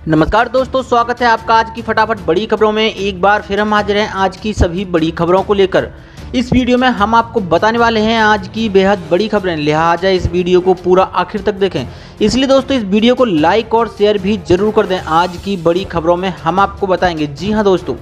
नमस्कार दोस्तों, स्वागत है आपका आज की फटाफट बड़ी खबरों में। एक बार फिर हम हाजिर हैं आज की सभी बड़ी खबरों को लेकर। इस वीडियो में हम आपको बताने वाले हैं आज की बेहद बड़ी खबरें, लिहाजा इस वीडियो को पूरा आखिर तक देखें। इसलिए दोस्तों इस वीडियो को लाइक और शेयर भी जरूर कर दें। आज की बड़ी खबरों में हम आपको बताएंगे, जी हाँ दोस्तों,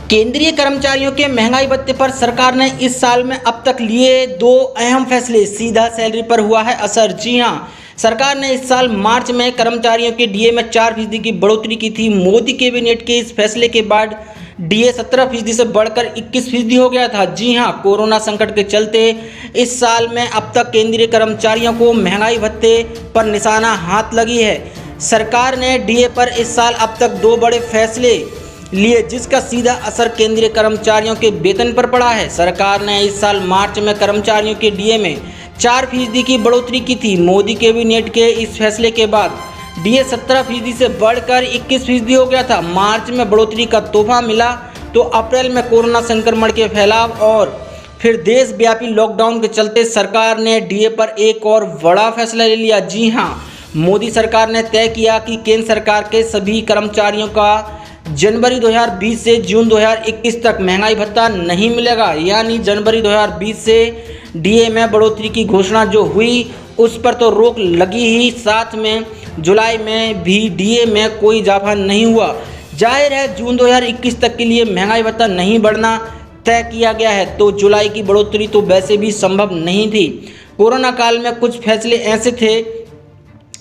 केंद्रीय कर्मचारियों के महंगाई भत्ते पर सरकार ने इस साल में अब तक लिए दो अहम फैसले। सीधा सैलरी पर हुआ है असर। जी हां, सरकार ने इस साल मार्च में कर्मचारियों के डीए में 4% की बढ़ोतरी की थी। मोदी कैबिनेट के इस फैसले के बाद डीए 17% से बढ़कर 21% हो गया था। जी हां, कोरोना संकट के चलते इस साल में अब तक केंद्रीय कर्मचारियों को महंगाई भत्ते पर निशाना हाथ लगी है। सरकार ने डीए पर इस साल अब तक दो बड़े फैसले लिए, जिसका सीधा असर केंद्रीय कर्मचारियों के वेतन पर पड़ा है। सरकार ने इस साल मार्च में कर्मचारियों के डीए में 4% की बढ़ोतरी की थी। मोदी कैबिनेट के इस फैसले के बाद डीए 17% से बढ़कर 21% हो गया था। मार्च में बढ़ोतरी का तोहफा मिला तो अप्रैल में कोरोना संक्रमण के फैलाव और फिर देशव्यापी लॉकडाउन के चलते सरकार ने डीए पर एक और बड़ा फैसला ले लिया। जी हाँ, मोदी सरकार ने तय किया कि केंद्र सरकार के सभी कर्मचारियों का जनवरी 2020 से जून 2021 तक महंगाई भत्ता नहीं मिलेगा। यानी जनवरी 2020 से डीए में बढ़ोतरी की घोषणा जो हुई उस पर तो रोक लगी ही, साथ में जुलाई में भी डीए में कोई इजाफा नहीं हुआ। जाहिर है जून 2021 तक के लिए महंगाई भत्ता नहीं बढ़ना तय किया गया है, तो जुलाई की बढ़ोतरी तो वैसे भी संभव नहीं थी। कोरोना काल में कुछ फैसले ऐसे थे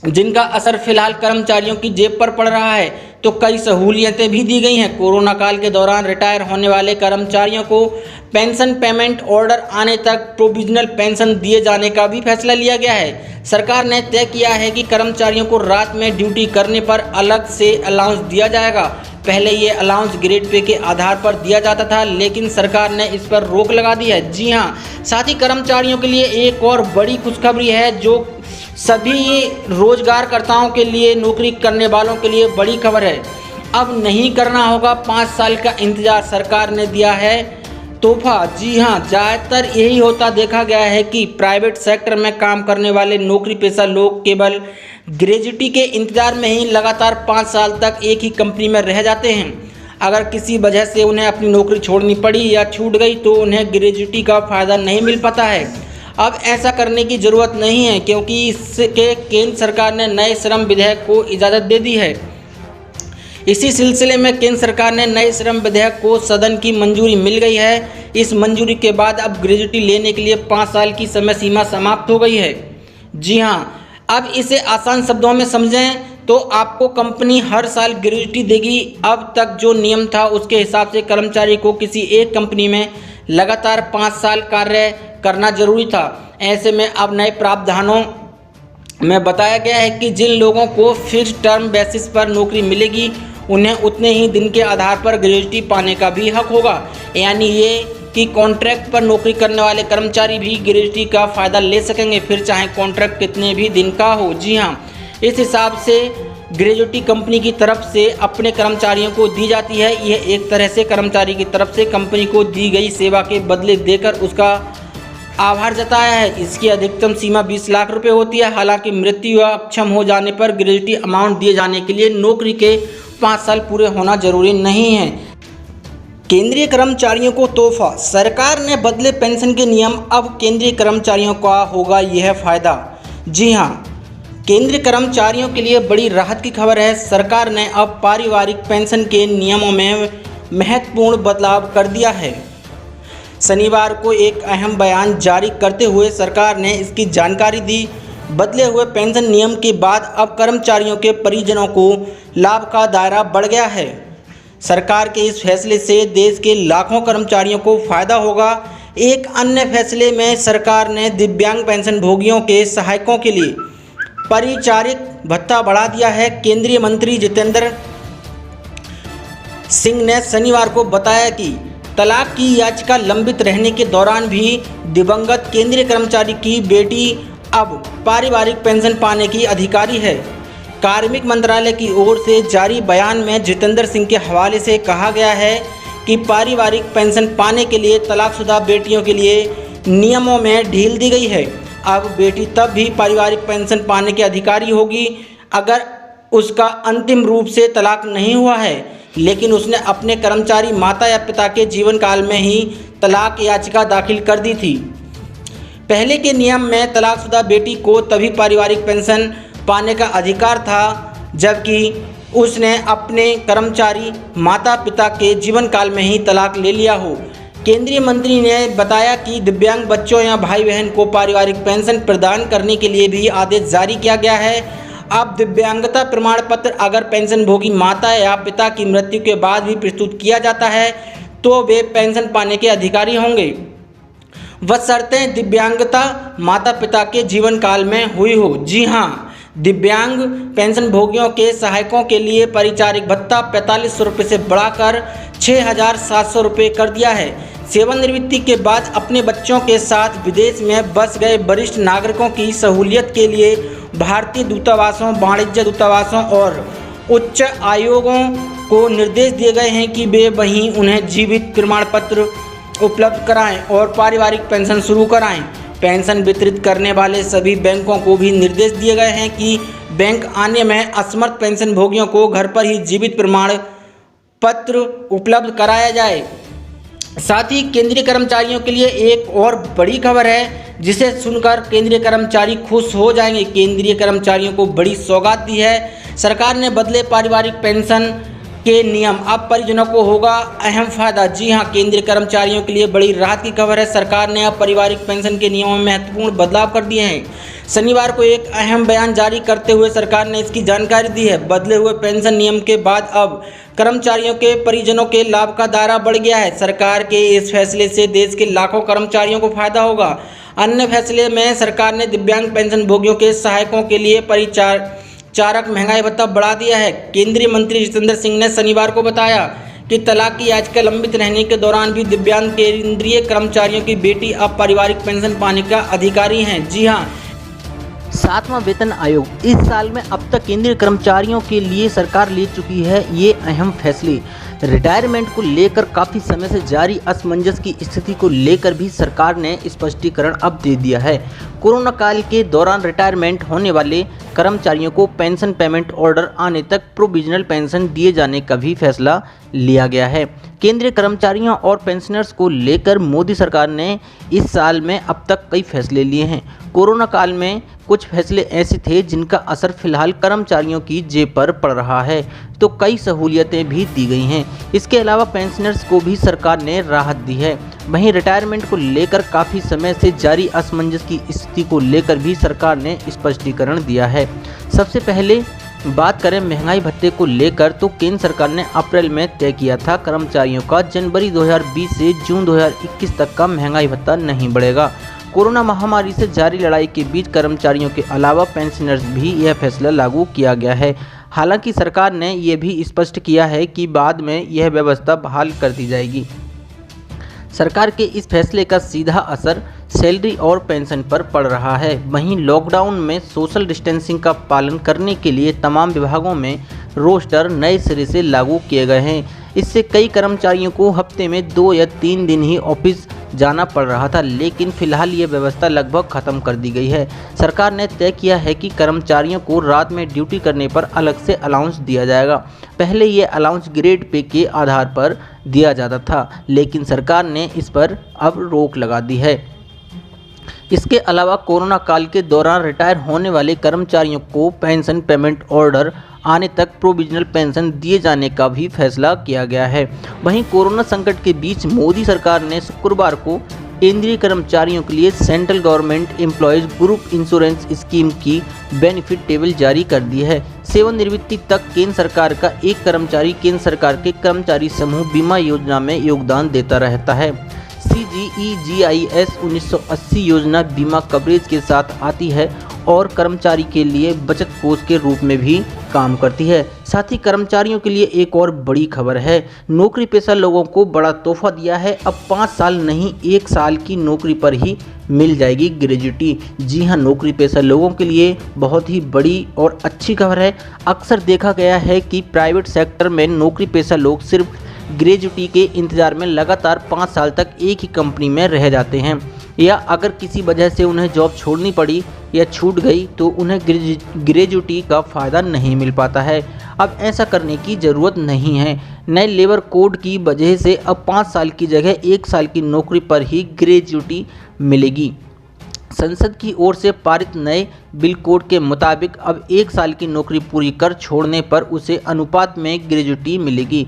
जिनका असर फिलहाल कर्मचारियों की जेब पर पड़ रहा है, तो कई सहूलियतें भी दी गई हैं। कोरोना काल के दौरान रिटायर होने वाले कर्मचारियों को पेंशन पेमेंट ऑर्डर आने तक प्रोविजनल पेंशन दिए जाने का भी फैसला लिया गया है। सरकार ने तय किया है कि कर्मचारियों को रात में ड्यूटी करने पर अलग से अलाउंस दिया जाएगा। पहले ये अलाउंस ग्रेड पे के आधार पर दिया जाता था, लेकिन सरकार ने इस पर रोक लगा दी है। जी हाँ, साथ ही कर्मचारियों के लिए एक और बड़ी खुशखबरी है जो सभी रोजगारकर्ताओं के लिए, नौकरी करने वालों के लिए बड़ी खबर है। अब नहीं करना होगा 5 साल का इंतजार, सरकार ने दिया है तोहफा। जी हाँ, ज़्यादातर यही होता देखा गया है कि प्राइवेट सेक्टर में काम करने वाले नौकरी पेशा लोग केवल ग्रेजुटी के इंतजार में ही लगातार 5 साल तक एक ही कंपनी में रह जाते हैं। अगर किसी वजह से उन्हें अपनी नौकरी छोड़नी पड़ी या छूट गई तो उन्हें ग्रेजुटी का फ़ायदा नहीं मिल पाता है। अब ऐसा करने की ज़रूरत नहीं है, क्योंकि इसके केंद्र सरकार ने नए श्रम विधेयक को इजाज़त दे दी है। इसी सिलसिले में केंद्र सरकार ने नए श्रम विधेयक को सदन की मंजूरी मिल गई है। इस मंजूरी के बाद अब ग्रेजुटी लेने के लिए 5 साल की समय सीमा समाप्त हो गई है। जी हाँ, अब इसे आसान शब्दों में समझें तो आपको कंपनी हर साल ग्रेजुटी देगी। अब तक जो नियम था उसके हिसाब से कर्मचारी को किसी एक कंपनी में लगातार 5 साल कार्य करना जरूरी था। ऐसे में अब नए प्रावधानों में बताया गया है कि जिन लोगों को फिक्स टर्म बेसिस पर नौकरी मिलेगी उन्हें उतने ही दिन के आधार पर ग्रेजुटी पाने का भी हक होगा। यानी ये कि कॉन्ट्रैक्ट पर नौकरी करने वाले कर्मचारी भी ग्रेजुटी का फ़ायदा ले सकेंगे, फिर चाहे कॉन्ट्रैक्ट कितने भी दिन का हो। जी हाँ, इस हिसाब से ग्रेजुटी कंपनी की तरफ से अपने कर्मचारियों को दी जाती है। यह एक तरह से कर्मचारी की तरफ से कंपनी को दी गई सेवा के बदले देकर उसका आभार जताया है। इसकी अधिकतम सीमा 20 लाख रुपए होती है। हालांकि मृत्यु या अक्षम हो जाने पर ग्रेजुटी अमाउंट दिए जाने के लिए नौकरी के 5 साल पूरे होना जरूरी नहीं है। केंद्रीय कर्मचारियों को तोहफा, सरकार ने बदले पेंशन के नियम, अब केंद्रीय कर्मचारियों का होगा यह फ़ायदा। जी हाँ, केंद्रीय कर्मचारियों के लिए बड़ी राहत की खबर है। सरकार ने अब पारिवारिक पेंशन के नियमों में महत्वपूर्ण बदलाव कर दिया है। शनिवार को एक अहम बयान जारी करते हुए सरकार ने इसकी जानकारी दी। बदले हुए पेंशन नियम के बाद अब कर्मचारियों के परिजनों को लाभ का दायरा बढ़ गया है। सरकार के इस फैसले से देश के लाखों कर्मचारियों को फायदा होगा। एक अन्य फैसले में सरकार ने दिव्यांग पेंशन भोगियों के सहायकों के लिए परिचारिक भत्ता बढ़ा दिया है। केंद्रीय मंत्री जितेंद्र सिंह ने शनिवार को बताया कि तलाक की याचिका लंबित रहने के दौरान भी दिवंगत केंद्रीय कर्मचारी की बेटी अब पारिवारिक पेंशन पाने की अधिकारी है। कार्मिक मंत्रालय की ओर से जारी बयान में जितेंद्र सिंह के हवाले से कहा गया है कि पारिवारिक पेंशन पाने के लिए तलाकशुदा बेटियों के लिए नियमों में ढील दी गई है। अब बेटी तब भी पारिवारिक पेंशन पाने के अधिकारी होगी अगर उसका अंतिम रूप से तलाक नहीं हुआ है, लेकिन उसने अपने कर्मचारी माता या पिता के जीवन काल में ही तलाक याचिका दाखिल कर दी थी। पहले के नियम में तलाकशुदा बेटी को तभी पारिवारिक पेंशन पाने का अधिकार था जबकि उसने अपने कर्मचारी माता पिता के जीवन काल में ही तलाक ले लिया हो। केंद्रीय मंत्री ने बताया कि दिव्यांग बच्चों या भाई बहन को पारिवारिक पेंशन प्रदान करने के लिए भी आदेश जारी किया गया है। अब दिव्यांगता प्रमाण पत्र अगर पेंशनभोगी माता या पिता की मृत्यु के बाद भी प्रस्तुत किया जाता है तो वे पेंशन पाने के अधिकारी होंगे, बशर्ते दिव्यांगता माता पिता के जीवन काल में हुई हो। जी हाँ, दिव्यांग पेंशनभोगियों के सहायकों के लिए परिचारिक भत्ता 4500 रुपये से बढ़ाकर 6700 रुपये कर दिया है। सेवानिवृत्ति के बाद अपने बच्चों के साथ विदेश में बस गए वरिष्ठ नागरिकों की सहूलियत के लिए भारतीय दूतावासों, वाणिज्य दूतावासों और उच्च आयोगों को निर्देश दिए गए हैं कि वे वहीं उन्हें जीवित प्रमाण पत्र उपलब्ध कराएं और पारिवारिक पेंशन शुरू कराएं। पेंशन वितरित करने वाले सभी बैंकों को भी निर्देश दिए गए हैं कि बैंक आने में असमर्थ पेंशनभोगियों को घर पर ही जीवित प्रमाण पत्र उपलब्ध कराया जाए। साथ ही केंद्रीय कर्मचारियों के लिए एक और बड़ी खबर है जिसे सुनकर केंद्रीय कर्मचारी खुश हो जाएंगे। केंद्रीय कर्मचारियों को बड़ी सौगात दी है सरकार ने, बदले पारिवारिक पेंशन के नियम, अब परिजनों को होगा अहम फायदा। जी हां, केंद्रीय कर्मचारियों के लिए बड़ी राहत की खबर है। सरकार ने अब पारिवारिक पेंशन के नियमों में महत्वपूर्ण बदलाव कर दिए हैं। शनिवार को एक अहम बयान जारी करते हुए सरकार ने इसकी जानकारी दी है। बदले हुए पेंशन नियम के बाद अब कर्मचारियों के परिजनों के लाभ का दायरा बढ़ गया है। सरकार के इस फैसले से देश के लाखों कर्मचारियों को फायदा होगा। अन्य फैसले में सरकार ने दिव्यांग पेंशनभोगियों के सहायकों के लिए परिचारक महंगाई भत्ता बढ़ा दिया है। केंद्रीय मंत्री जितेंद्र सिंह ने शनिवार को बताया कि तलाक की याचिका लंबित रहने के दौरान भी दिव्यांग केंद्रीय कर्मचारियों की बेटी अब पारिवारिक पेंशन पाने का अधिकारी हैं। जी हाँ, 7वां वेतन आयोग इस साल में अब तक केंद्रीय कर्मचारियों के लिए सरकार ले चुकी है ये अहम फैसले। रिटायरमेंट को लेकर काफ़ी समय से जारी असमंजस की स्थिति को लेकर भी सरकार ने स्पष्टीकरण अब दे दिया है। कोरोना काल के दौरान रिटायरमेंट होने वाले कर्मचारियों को पेंशन पेमेंट ऑर्डर आने तक प्रोविजनल पेंशन दिए जाने का भी फैसला लिया गया है। केंद्रीय कर्मचारियों और पेंशनर्स को लेकर मोदी सरकार ने इस साल में अब तक कई फैसले लिए हैं। कोरोना काल में कुछ फैसले ऐसे थे जिनका असर फिलहाल कर्मचारियों की जेब पर पड़ रहा है, तो कई सहूलियतें भी दी गई हैं। इसके अलावा पेंशनर्स को भी सरकार ने राहत दी है। वहीं रिटायरमेंट को लेकर काफ़ी समय से जारी असमंजस की स्थिति को लेकर भी सरकार ने स्पष्टीकरण दिया है। सबसे पहले बात करें महंगाई भत्ते को लेकर, तो केंद्र सरकार ने अप्रैल में तय किया था कर्मचारियों का जनवरी 2020 से जून 2021 तक का महंगाई भत्ता नहीं बढ़ेगा। कोरोना महामारी से जारी लड़ाई के बीच कर्मचारियों के अलावा पेंशनर्स भी यह फैसला लागू किया गया है। हालांकि सरकार ने यह भी स्पष्ट किया है कि बाद में यह व्यवस्था बहाल कर दी जाएगी। सरकार के इस फैसले का सीधा असर सैलरी और पेंशन पर पड़ रहा है। वहीं लॉकडाउन में सोशल डिस्टेंसिंग का पालन करने के लिए तमाम विभागों में रोस्टर नए सिरे से लागू किए गए हैं। इससे कई कर्मचारियों को हफ्ते में 2 या 3 दिन ही ऑफिस जाना पड़ रहा था, लेकिन फिलहाल ये व्यवस्था लगभग खत्म कर दी गई है। सरकार ने तय किया है कि कर्मचारियों को रात में ड्यूटी करने पर अलग से अलाउंस दिया जाएगा। पहले ये अलाउंस ग्रेड पे के आधार पर दिया जाता था, लेकिन सरकार ने इस पर अब रोक लगा दी है। इसके अलावा कोरोना काल के दौरान रिटायर होने वाले कर्मचारियों को पेंशन पेमेंट ऑर्डर आने तक प्रोविजनल पेंशन दिए जाने का भी फैसला किया गया है। वहीं कोरोना संकट के बीच मोदी सरकार ने शुक्रवार को केंद्रीय कर्मचारियों के लिए central government employees group insurance scheme की बेनिफिट टेबल जारी कर दी है। सेवानिवृत्ति तक केंद्र सरकार का एक कर्मचारी केंद्र सरकार के कर्मचारी समूह बीमा योजना में योगदान देता रहता है। CGEGIS 1980 योजना बीमा कवरेज के साथ आती है और कर्मचारी के लिए बचत कोष के रूप में भी काम करती है। साथ ही कर्मचारियों के लिए एक और बड़ी खबर है, नौकरी पेशा लोगों को बड़ा तोहफा दिया है। अब 5 साल नहीं 1 साल की नौकरी पर ही मिल जाएगी ग्रेजुटी। जी हां, नौकरी पेशा लोगों के लिए बहुत ही बड़ी और अच्छी खबर है। अक्सर देखा गया है कि प्राइवेट सेक्टर में नौकरी पेशा लोग सिर्फ ग्रेजुटी के इंतज़ार में लगातार 5 साल तक एक ही कंपनी में रह जाते हैं। या अगर किसी वजह से उन्हें जॉब छोड़नी पड़ी या छूट गई तो उन्हें ग्रेजुटी का फ़ायदा नहीं मिल पाता है। अब ऐसा करने की ज़रूरत नहीं है। नए लेबर कोड की वजह से अब 5 साल की जगह 1 साल की नौकरी पर ही ग्रेजुटी मिलेगी। संसद की ओर से पारित नए बिल कोड के मुताबिक अब 1 साल की नौकरी पूरी कर छोड़ने पर उसे अनुपात में ग्रेजुटी मिलेगी।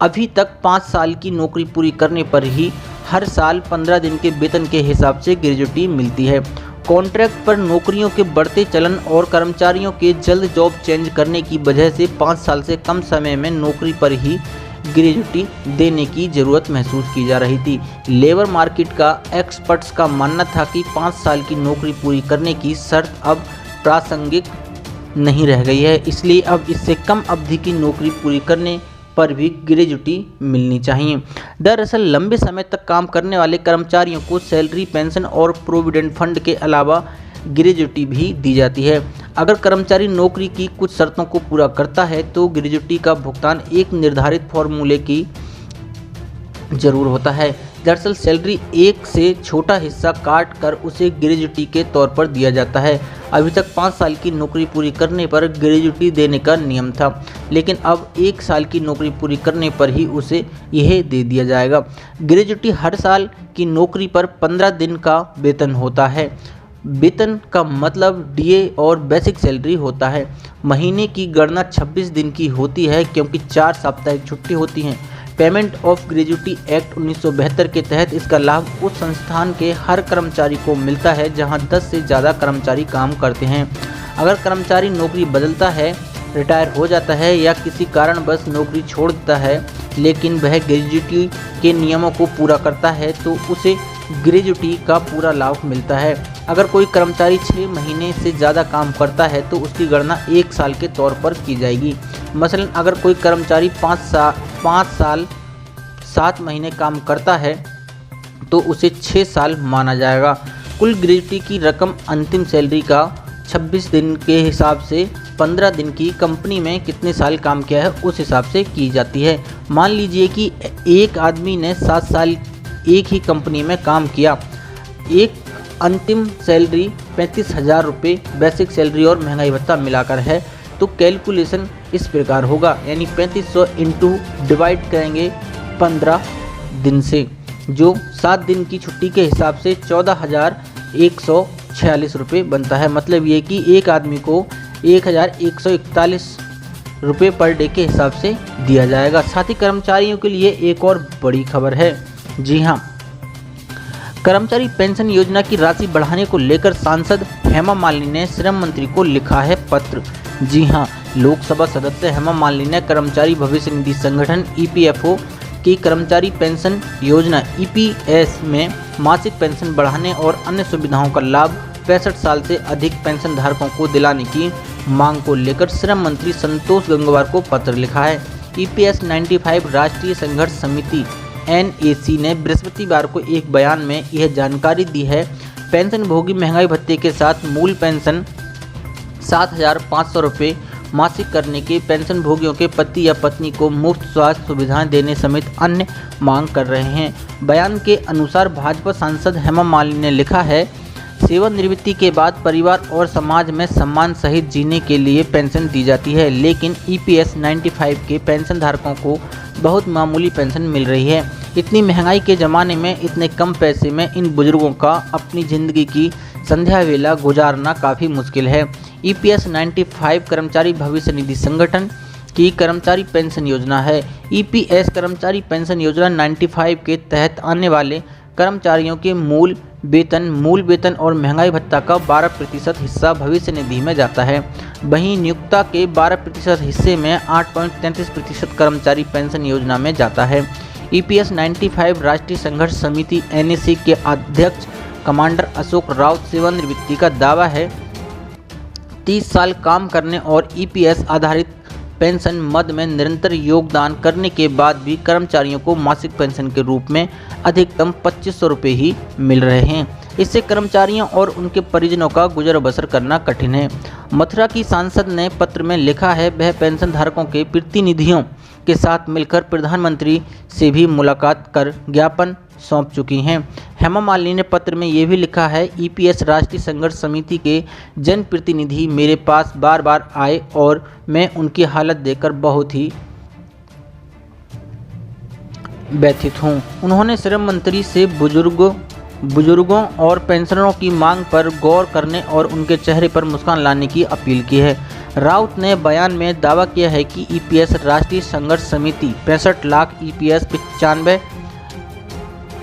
अभी तक 5 साल की नौकरी पूरी करने पर ही हर साल 15 दिन के वेतन के हिसाब से ग्रेजुटी मिलती है। कॉन्ट्रैक्ट पर नौकरियों के बढ़ते चलन और कर्मचारियों के जल्द जॉब चेंज करने की वजह से 5 साल से कम समय में नौकरी पर ही ग्रेजुटी देने की ज़रूरत महसूस की जा रही थी। लेबर मार्केट का एक्सपर्ट्स का मानना था कि 5 साल की नौकरी पूरी करने की शर्त अब प्रासंगिक नहीं रह गई है, इसलिए अब इससे कम अवधि की नौकरी पूरी करने पर भी ग्रेजुटी मिलनी चाहिए। दरअसल लंबे समय तक काम करने वाले कर्मचारियों को सैलरी, पेंशन और प्रोविडेंट फंड के अलावा ग्रेजुटी भी दी जाती है। अगर कर्मचारी नौकरी की कुछ शर्तों को पूरा करता है तो ग्रेजुटी का भुगतान एक निर्धारित फॉर्मूले की जरूर होता है। दरअसल सैलरी एक से छोटा हिस्सा काट कर उसे ग्रेजुटी के तौर पर दिया जाता है। अभी तक 5 साल की नौकरी पूरी करने पर ग्रेजुटी देने का नियम था, लेकिन अब 1 साल की नौकरी पूरी करने पर ही उसे यह दे दिया जाएगा। ग्रेजुटी हर साल की नौकरी पर 15 दिन का वेतन होता है। वेतन का मतलब डीए और बेसिक सैलरी होता है। महीने की गणना 26 दिन की होती है क्योंकि 4 साप्ताहिक छुट्टी होती हैं। पेमेंट ऑफ ग्रेजुटी एक्ट 1972 के तहत इसका लाभ उस संस्थान के हर कर्मचारी को मिलता है जहां 10 से ज़्यादा कर्मचारी काम करते हैं। अगर कर्मचारी नौकरी बदलता है, रिटायर हो जाता है या किसी कारणवश नौकरी छोड़ देता है, लेकिन वह ग्रेजुटी के नियमों को पूरा करता है तो उसे ग्रेजुटी का पूरा लाभ मिलता है। अगर कोई कर्मचारी 6 महीने से ज़्यादा काम करता है तो उसकी गणना 1 साल के तौर पर की जाएगी। मसलन अगर कोई कर्मचारी 5 साल 7 महीने काम करता है तो उसे 6 साल माना जाएगा। कुल ग्रेजुटी की रकम अंतिम सैलरी का 26 दिन के हिसाब से 15 दिन की कंपनी में कितने साल काम किया है उस हिसाब से की जाती है। मान लीजिए कि एक आदमी ने 7 साल एक ही कंपनी में काम किया। एक अंतिम सैलरी 35,000 रुपये बेसिक सैलरी और महंगाई भत्ता मिलाकर है, तो कैलकुलेशन इस प्रकार होगा, यानी 3500 इंटू डिवाइड करेंगे 15 दिन से, जो 7 दिन की छुट्टी के हिसाब से 14,146 रुपये बनता है। मतलब ये कि एक आदमी को 1,141 रुपये पर डे के हिसाब से दिया जाएगा। साथ ही कर्मचारियों के लिए एक और बड़ी खबर है। जी हाँ, कर्मचारी पेंशन योजना की राशि बढ़ाने को लेकर सांसद हेमा मालिनी ने श्रम मंत्री को लिखा है पत्र। जी हाँ, लोकसभा सदस्य हेमा मालिनी ने कर्मचारी भविष्य निधि संगठन ईपीएफओ की कर्मचारी पेंशन योजना ईपीएस में मासिक पेंशन बढ़ाने और अन्य सुविधाओं का लाभ 65 साल से अधिक पेंशन धारकों को दिलाने की मांग को लेकर श्रम मंत्री संतोष गंगवार को पत्र लिखा है। ईपीएस 95 राष्ट्रीय संघर्ष समिति NAC ने बृहस्पतिवार को एक बयान में यह जानकारी दी है। पेंशन भोगी महंगाई भत्ते के साथ मूल पेंशन 7,500 रुपये मासिक करने के पेंशन भोगियों के पति या पत्नी को मुफ्त स्वास्थ्य सुविधाएं देने समेत अन्य मांग कर रहे हैं। बयान के अनुसार भाजपा सांसद हेमा मालिनी ने लिखा है, सेवानिवृत्ति के बाद परिवार और समाज में सम्मान सहित जीने के लिए पेंशन दी जाती है, लेकिन ईपीएस 95 के पेंशन धारकों को बहुत मामूली पेंशन मिल रही है। इतनी महंगाई के ज़माने में इतने कम पैसे में इन बुजुर्गों का अपनी ज़िंदगी की संध्या वेला गुजारना काफ़ी मुश्किल है। ईपीएस 95 कर्मचारी भविष्य निधि संगठन की कर्मचारी पेंशन योजना है। ईपीएस कर्मचारी पेंशन योजना 95 के तहत आने वाले कर्मचारियों के मूल वेतन और महंगाई भत्ता का 12% हिस्सा भविष्य निधि में जाता है। वहीं नियोक्ता के 12% हिस्से में 8.33% कर्मचारी पेंशन योजना में जाता है। ईपीएस 95 राष्ट्रीय संघर्ष समिति NAC के अध्यक्ष कमांडर अशोक राउत सेवानिवृत्ति का दावा है। 30 साल काम करने और ईपीएस आधारित पेंशन मद में निरंतर योगदान करने के बाद भी कर्मचारियों को मासिक पेंशन के रूप में अधिकतम 2500 रुपये ही मिल रहे हैं। इससे कर्मचारियों और उनके परिजनों का गुजर बसर करना कठिन है। मथुरा की सांसद ने पत्र में लिखा है, वह पेंशन धारकों के प्रतिनिधियों के साथ मिलकर प्रधानमंत्री से भी मुलाकात कर ज्ञापन सौंप चुकी हैं। हेमा मालिनी ने पत्र में ये भी लिखा है, ईपीएस राष्ट्रीय संघर्ष समिति के जनप्रतिनिधि मेरे पास बार बार आए और मैं उनकी हालत देखकर बहुत ही व्यथित हूँ। उन्होंने श्रम मंत्री से बुजुर्गों और पेंशनरों की मांग पर गौर करने और उनके चेहरे पर मुस्कान लाने की अपील की है। राउत ने बयान में दावा किया है कि ईपीएस राष्ट्रीय संघर्ष समिति 65 लाख ईपीएस 95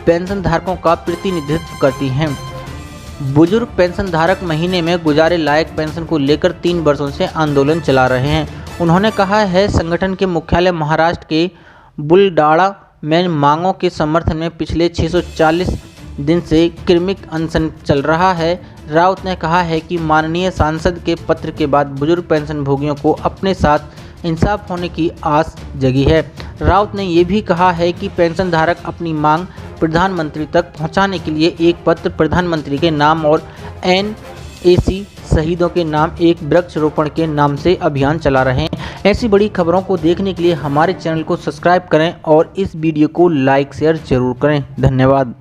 पेंशन धारकों का प्रतिनिधित्व करती है। बुजुर्ग पेंशन धारक महीने में गुजारे लायक पेंशन को लेकर 3 वर्षों से आंदोलन चला रहे हैं। उन्होंने कहा है, संगठन के मुख्यालय महाराष्ट्र के बुलडाड़ा में मांगों के समर्थन में पिछले 640 दिन से क्रमिक अनशन चल रहा है। राउत ने कहा है कि माननीय सांसद के पत्र के बाद बुजुर्ग पेंशन भोगियों को अपने साथ इंसाफ होने की आस जगी है। राउत ने यह भी कहा है कि पेंशन धारक अपनी मांग प्रधानमंत्री तक पहुंचाने के लिए एक पत्र प्रधानमंत्री के नाम और एनएसी शहीदों के नाम एक वृक्षारोपण के नाम से अभियान चला रहे हैं। ऐसी बड़ी खबरों को देखने के लिए हमारे चैनल को सब्सक्राइब करें और इस वीडियो को लाइक शेयर जरूर करें। धन्यवाद।